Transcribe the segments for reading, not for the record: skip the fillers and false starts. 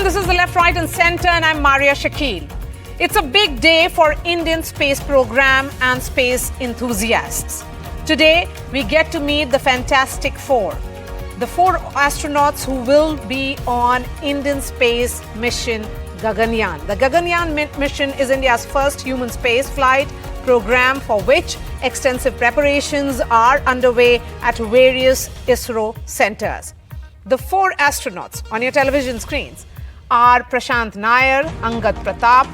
this is the Left, Right and Centre and I'm Maria Shakil. It's a big day for Indian space program and space enthusiasts. Today, we get to meet the Fantastic Four, the four astronauts who will be on Indian space mission Gaganyaan. The Gaganyaan mission is India's first human space flight program for which extensive preparations are underway at various ISRO centers. The four astronauts on your television screens are Prashant Nair, Angad Pratap,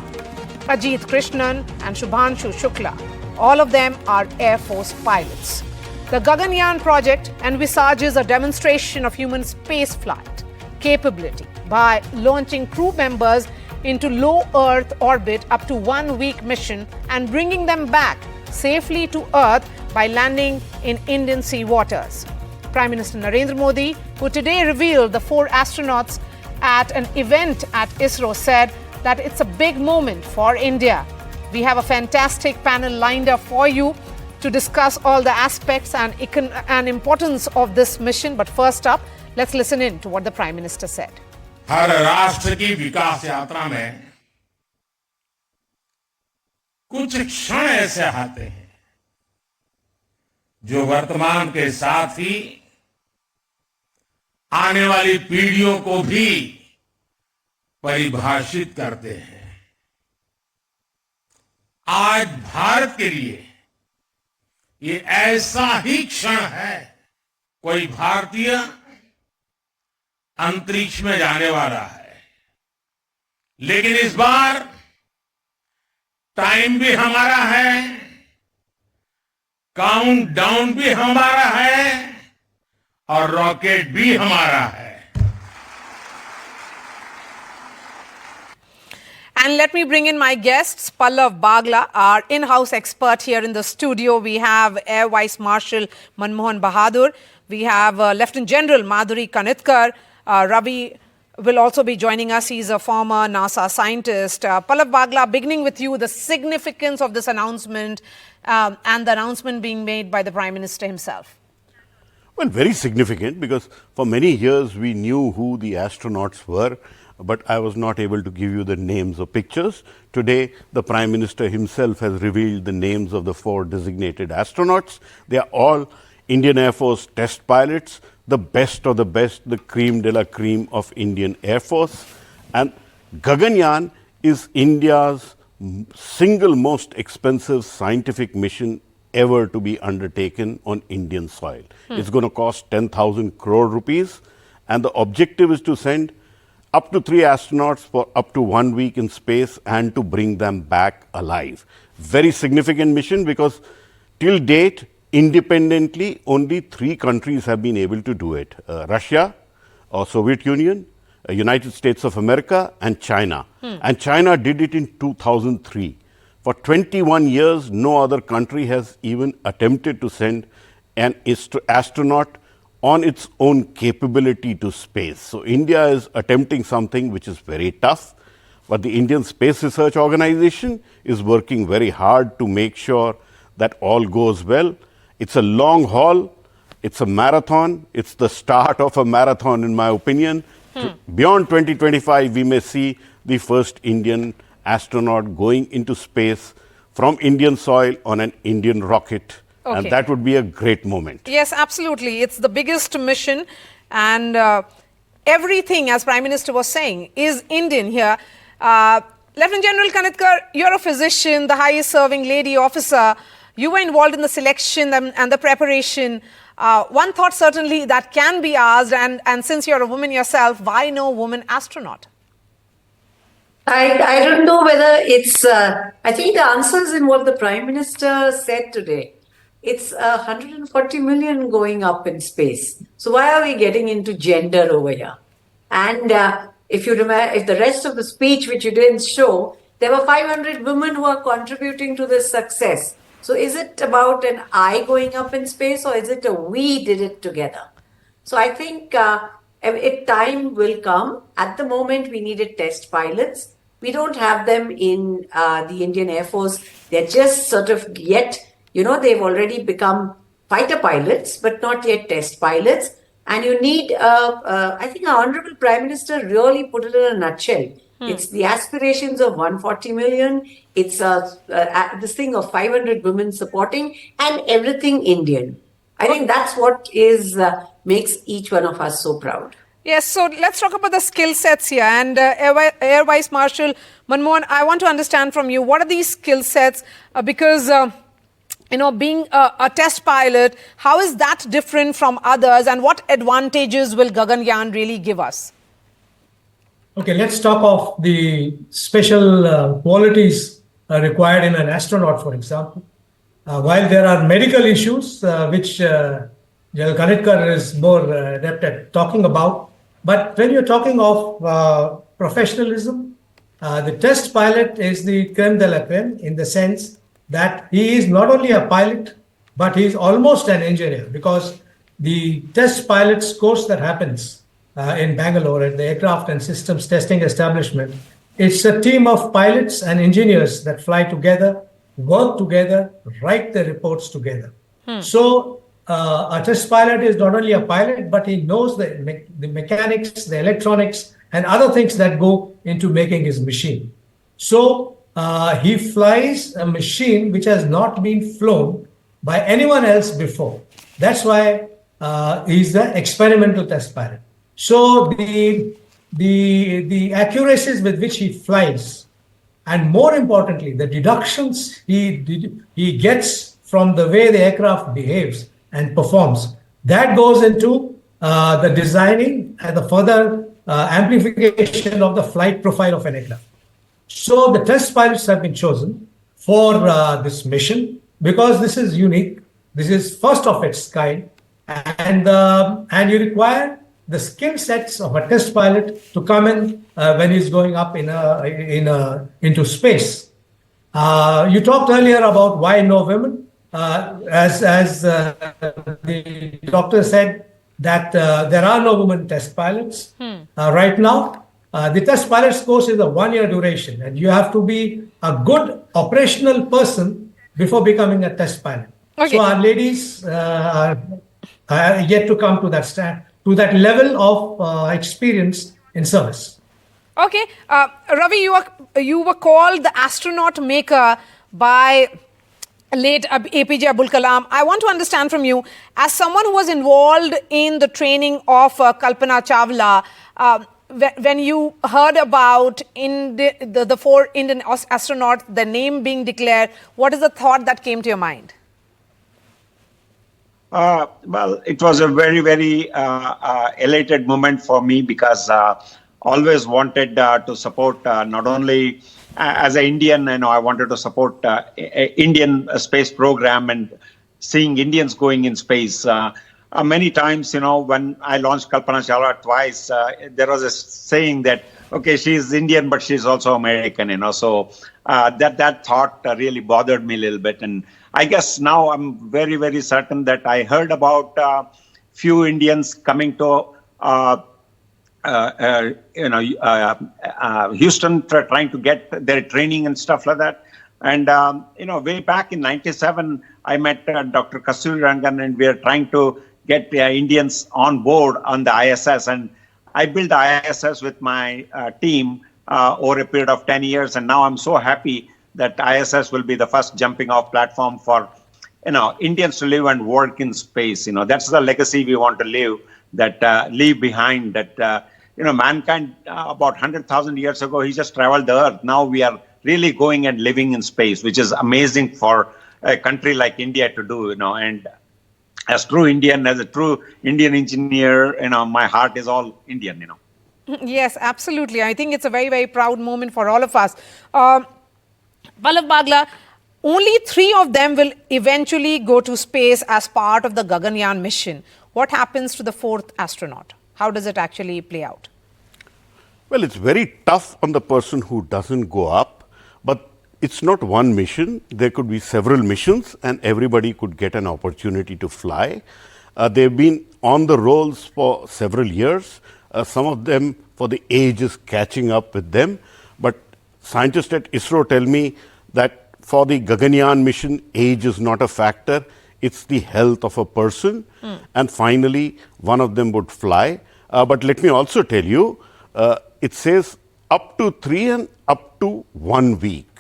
Ajit Krishnan and Shubhanshu Shukla. All of them are Air Force pilots. The Gaganyaan project envisages a demonstration of human space flight capability by launching crew members into low Earth orbit up to 1 week mission and bringing them back safely to Earth by landing in Indian sea waters. Prime Minister Narendra Modi, who today revealed the four astronauts at an event at ISRO, said that it's a big moment for India. We have a fantastic panel lined up for you to discuss all the aspects and importance of this mission. But first up, let's listen in to what the Prime Minister said. हर राष्ट्र की विकास यात्रा में कुछ क्षण ऐसे आते हैं जो वर्तमान के साथ ही आने वाली पीढ़ियों को भी परिभाषित करते हैं। आज भारत के लिए ये ऐसा ही क्षण है। कोई भारतीय अंतरिक्ष में जाने वाला है, लेकिन इस बार टाइम भी हमारा है, काउंटडाउन भी हमारा है और रॉकेट भी हमारा है। And let me bring in my guests, Pallav Bagla, our in-house expert here in the studio. We have Air Vice Marshal Manmohan Bahadur. We have Lieutenant General Madhuri Kanitkar. Ravi will also be joining us. He's a former NASA scientist. Pallav Bagla, beginning with you, the significance of this announcement and the announcement being made by the Prime Minister himself. Well, very significant because for many years we knew who the astronauts were, but I was not able to give you the names or pictures. Today, the Prime Minister himself has revealed the names of the four designated astronauts. They are all Indian Air Force test pilots, the best of the best, the cream de la cream of Indian Air Force. And Gaganyaan is India's single most expensive scientific mission ever to be undertaken on Indian soil. It's going to cost 10,000 crore rupees, and the objective is to send up to 3 astronauts for up to 1 week in space and to bring them back alive. Very significant mission because till date, independently, only 3 countries have been able to do it. Russia, or Soviet Union, United States of America and China. And China did it in 2003. For 21 years, no other country has even attempted to send an astronaut on its own capability to space. So India is attempting something which is very tough, but the Indian Space Research Organization is working very hard to make sure that all goes well. It's a long haul, it's a marathon, it's the start of a marathon in my opinion. Beyond 2025, we may see the first Indian astronaut going into space from Indian soil on an Indian rocket. Okay. And that would be a great moment. Yes, absolutely. It's the biggest mission and everything, as Prime Minister was saying, is Indian here. Lieutenant General Kanitkar, you're a physician, the highest serving lady officer. You were involved in the selection and the preparation. One thought certainly that can be asked, and since you're a woman yourself, why no woman astronaut? I don't know whether it's, I think the answer is in what the Prime Minister said today. It's 140 million going up in space. So why are we getting into gender over here? And if you remember, if the rest of the speech, which you didn't show, there were 500 women who are contributing to this success. So is it about an I going up in space or is it a we did it together? So I think time will come. At the moment, we needed test pilots. We don't have them in the Indian Air Force. They're just sort of yet, they've already become fighter pilots, but not yet test pilots. And you need, I think our Honorable Prime Minister really put it in a nutshell. It's the aspirations of 140 million. It's this thing of 500 women supporting and everything Indian. I think that's what is makes each one of us so proud. Yes, so let's talk about the skill sets here. And Air Vice Marshal Manmohan, I want to understand from you, what are these skill sets? Because, being a test pilot, how is that different from others? And what advantages will Gaganyaan really give us? Okay, let's talk of the special qualities required in an astronaut, for example. While there are medical issues, which General Kanitkar is more adept at talking about, but when you're talking of professionalism, the test pilot is the creme de la creme in the sense that he is not only a pilot, but he is almost an engineer, because the test pilot's course that happens in Bangalore at the Aircraft and Systems Testing Establishment, it's a team of pilots and engineers that fly together, work together, write the reports together. So a test pilot is not only a pilot, but he knows the mechanics, the electronics, and other things that go into making his machine. So he flies a machine which has not been flown by anyone else before. That's why he's the experimental test pilot. So the accuracies with which he flies, and more importantly, the deductions he gets from the way the aircraft behaves and performs, that goes into the designing and the further amplification of the flight profile of an aircraft. So the test pilots have been chosen for this mission because this is unique. This is first of its kind, and you require the skill sets of a test pilot to come in when he's going up into space. You talked earlier about why no women. As the doctor said, that there are no women test pilots right now. The test pilot's course is a 1-year duration, and you have to be a good operational person before becoming a test pilot. Okay. So our ladies are yet to come to that level of experience in service. Okay, Ravi, you were called the astronaut maker by late APJ Abdul Kalam. I want to understand from you, as someone who was involved in the training of Kalpana Chawla, when you heard about the 4 Indian astronauts, the name being declared, what is the thought that came to your mind? Well, it was a very, very elated moment for me because always wanted to support not only as an Indian, I wanted to support Indian space program and seeing Indians going in space. Many times, when I launched Kalpana Chawla twice, there was a saying that, okay, she's Indian, but she's also American, so that thought really bothered me a little bit. And I guess now I'm very, very certain that I heard about few Indians coming to Houston, trying to get their training and stuff like that. And, way back in 97, I met Dr. Kasturi Rangan, and we are trying to get Indians on board on the ISS. And I built the ISS with my team over a period of 10 years. And now I'm so happy that ISS will be the first jumping off platform for, Indians to live and work in space. That's the legacy we want to leave behind, that, mankind about 100,000 years ago, he just traveled the earth. Now we are really going and living in space, which is amazing for a country like India to do, and as true Indian, as a true Indian engineer, my heart is all Indian, Yes, absolutely. I think it's a very, very proud moment for all of us. Vallabh Bagla, only 3 of them will eventually go to space as part of the Gaganyaan mission. What happens to the 4th astronaut? How does it actually play out? Well, it's very tough on the person who doesn't go up, but it's not one mission. There could be several missions and everybody could get an opportunity to fly. They've been on the rolls for several years. Some of them, for the age, is catching up with them. But scientists at ISRO tell me that for the Gaganyaan mission, age is not a factor. it's the health of a person. And finally, one of them would fly. But let me also tell you, it says up to 3 and up to 1 week.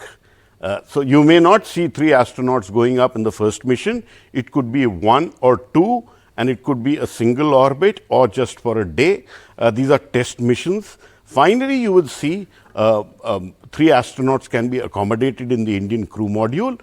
So you may not see 3 astronauts going up in the first mission. It could be 1 or 2, and it could be a single orbit or just for a day. These are test missions. Finally, you will see 3 astronauts can be accommodated in the Indian crew module.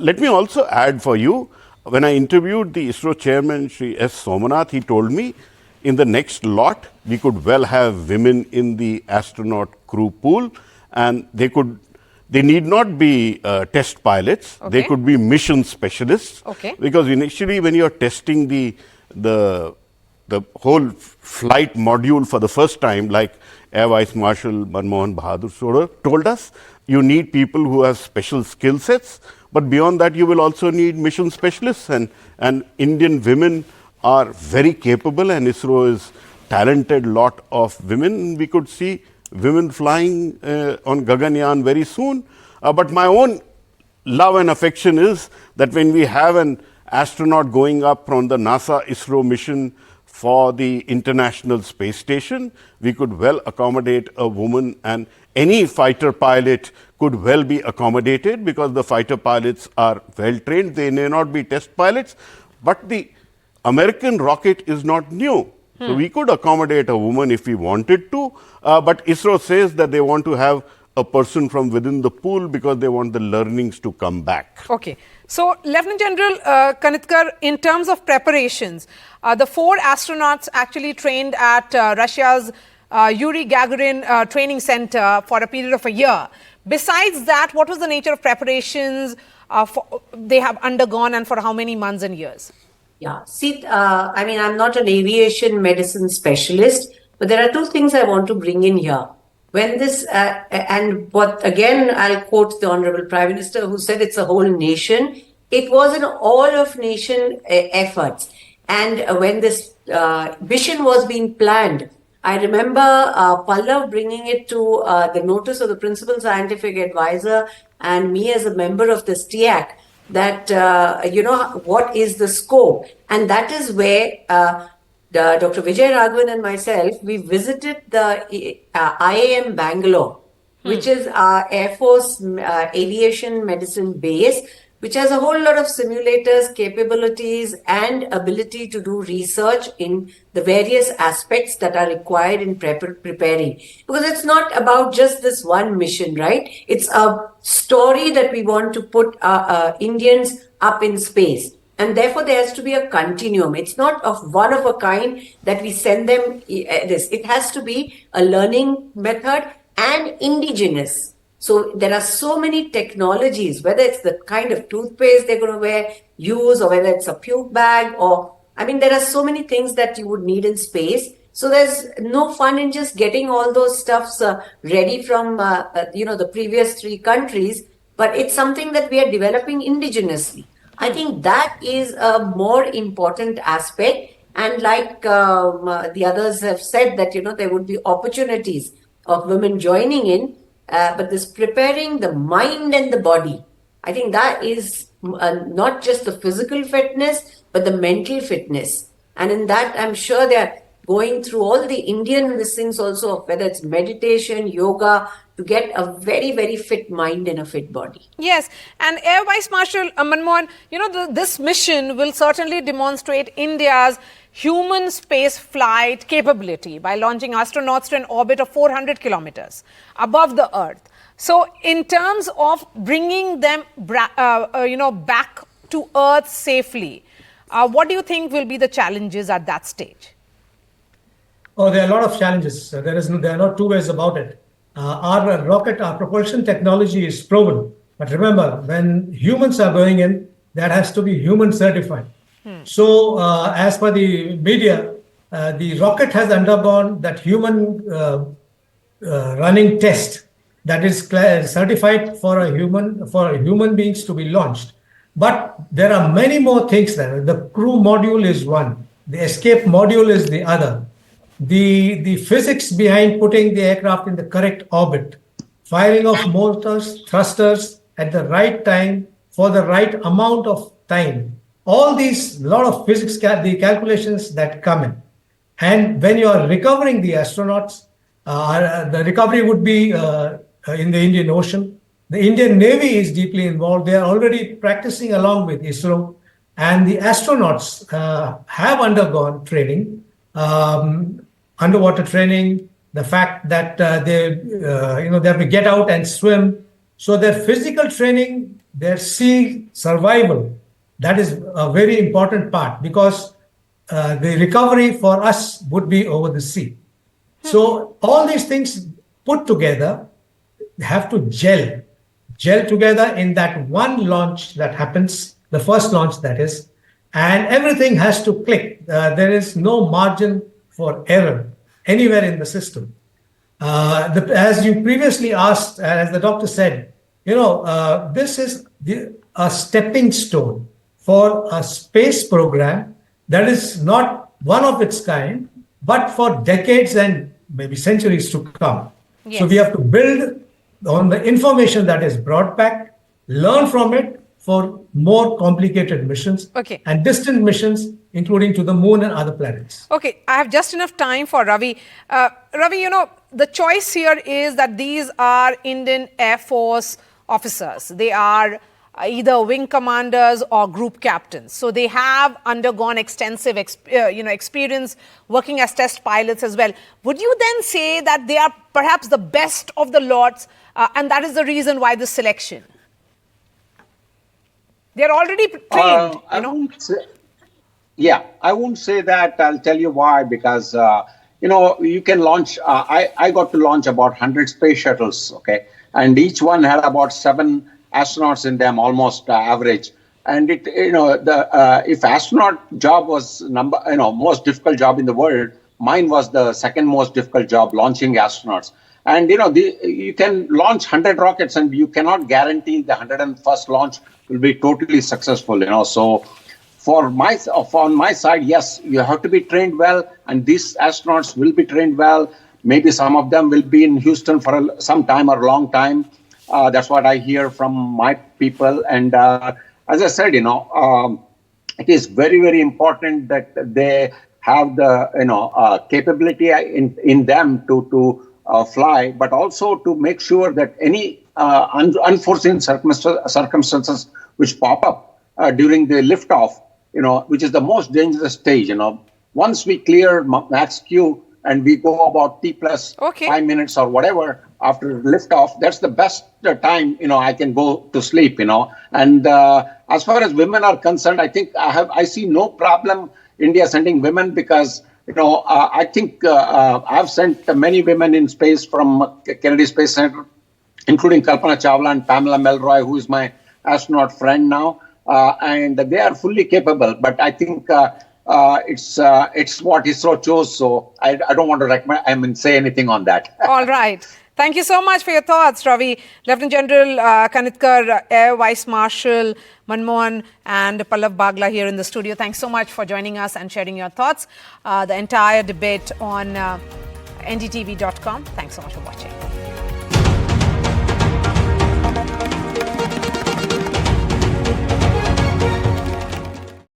Let me also add for you, when I interviewed the ISRO chairman, Shri S. Somanath, he told me in the next lot, we could well have women in the astronaut crew pool, and they need not be test pilots. Okay. They could be mission specialists. Okay. Because initially, when you're testing the whole flight module for the first time, like Air Vice Marshal Manmohan Bahadur told us, you need people who have special skill sets. But beyond that, you will also need mission specialists. And Indian women are very capable, and ISRO is talented lot of women. We could see women flying on Gaganyaan very soon. But my own love and affection is that when we have an astronaut going up from the NASA ISRO mission for the International Space Station, we could well accommodate a woman, and any fighter pilot could well be accommodated because the fighter pilots are well trained. They may not be test pilots, but the American rocket is not new. So we could accommodate a woman if we wanted to, but ISRO says that they want to have a person from within the pool because they want the learnings to come back. Okay. So, Lieutenant General Kanitkar, in terms of preparations, the 4 astronauts actually trained at Russia's Yuri Gagarin Training Center for a period of a year. Besides that, what was the nature of preparations they have undergone, and for how many months and years? Yeah, see, I mean, I'm not an aviation medicine specialist, but there are 2 things I want to bring in here. When this, and what again, I'll quote the Honorable Prime Minister who said it's a whole nation. It was an all of nation efforts. And when this mission was being planned, I remember Pallav bringing it to the notice of the Principal Scientific Advisor and me as a member of the STIAC that, what is the scope? And that is where Dr. Vijay Raghavan and myself, we visited the IAM Bangalore, which is our Air Force aviation medicine base, which has a whole lot of simulators, capabilities, and ability to do research in the various aspects that are required in preparing. Because it's not about just this one mission, right? It's a story that we want to put Indians up in space. And therefore, there has to be a continuum. It's not of one of a kind that we send them this. It has to be a learning method and indigenous. So there are so many technologies, whether it's the kind of toothpaste they're going to use, or whether it's a puke bag, or, I mean, there are so many things that you would need in space. So there's no fun in just getting all those stuffs ready from, the previous 3 countries, but it's something that we are developing indigenously. I think that is a more important aspect. And like the others have said that, there would be opportunities of women joining in, but this preparing the mind and the body, I think that is not just the physical fitness, but the mental fitness. And in that, I'm sure they're going through all the Indian things also, whether it's meditation, yoga, to get a very, very fit mind and a fit body. Yes, and Air Vice Marshal Manmohan, this mission will certainly demonstrate India's human space flight capability by launching astronauts to an orbit of 400 kilometers above the Earth. So, in terms of bringing them, back to Earth safely, what do you think will be the challenges at that stage? Oh, there are a lot of challenges. There are no 2 ways about it. Our rocket, our propulsion technology is proven. But remember, when humans are going in, that has to be human certified. So, as per the media, the rocket has undergone that human running test that is certified for human beings to be launched. But there are many more things there. The crew module is one. The escape module is the other. The physics behind putting the aircraft in the correct orbit, firing of motors, thrusters at the right time for the right amount of time, all these lot of physics, the calculations that come in. And when you are recovering the astronauts, the recovery would be in the Indian Ocean. The Indian Navy is deeply involved. They are already practicing along with ISRO. And the astronauts have undergone training, underwater training, the fact that they have to get out and swim. So their physical training, their sea survival, that is a very important part, because the recovery for us would be over the sea. So all these things put together have to gel together in that one launch that happens, the first launch that is, and everything has to click. There is no margin for error anywhere in the system. As you previously asked, as the doctor said, this is a stepping stone for a space program that is not one of its kind, but for decades and maybe centuries to come. Yes. So we have to build on the information that is brought back, learn from it for more complicated missions and distant missions, including to the moon and other planets. Okay, I have just enough time for Ravi. Ravi, the choice here is that these are Indian Air Force officers. They are either wing commanders or group captains. So they have undergone extensive experience working as test pilots as well. Would you then say that they are perhaps the best of the lots, and that is the reason why this selection? They're already trained, I won't say that. I'll tell you why. Because, you can launch, I got to launch about 100 space shuttles, okay? And each one had about 7 astronauts in them, almost average. And if astronaut job was most difficult job in the world, mine was the second most difficult job, launching astronauts. And you can launch 100 rockets, and you cannot guarantee the 101st launch will be totally successful. So on my side, yes, you have to be trained well, and these astronauts will be trained well. Maybe some of them will be in Houston for some time or a long time. That's what I hear from my people. And as I said, it is very, very important that they have the capability in them to fly, but also to make sure that any unforeseen circumstances which pop up during the liftoff, which is the most dangerous stage. Once we clear max Q and we go about T plus 5 minutes or whatever after liftoff, that's the best time, I can go to sleep, And as far as women are concerned, I think I see no problem India sending women, because I think I've sent many women in space from Kennedy Space Center, including Kalpana Chawla and Pamela Melroy, who is my astronaut friend now, and they are fully capable. But I think it's what ISRO chose, so I don't want to say anything on that. All right. Thank you so much for your thoughts, Ravi. Lieutenant General Kanitkar, Air Vice Marshal Manmohan, and Pallav Bagla here in the studio. Thanks so much for joining us and sharing your thoughts. The entire debate on NDTV.com. Thanks so much for watching.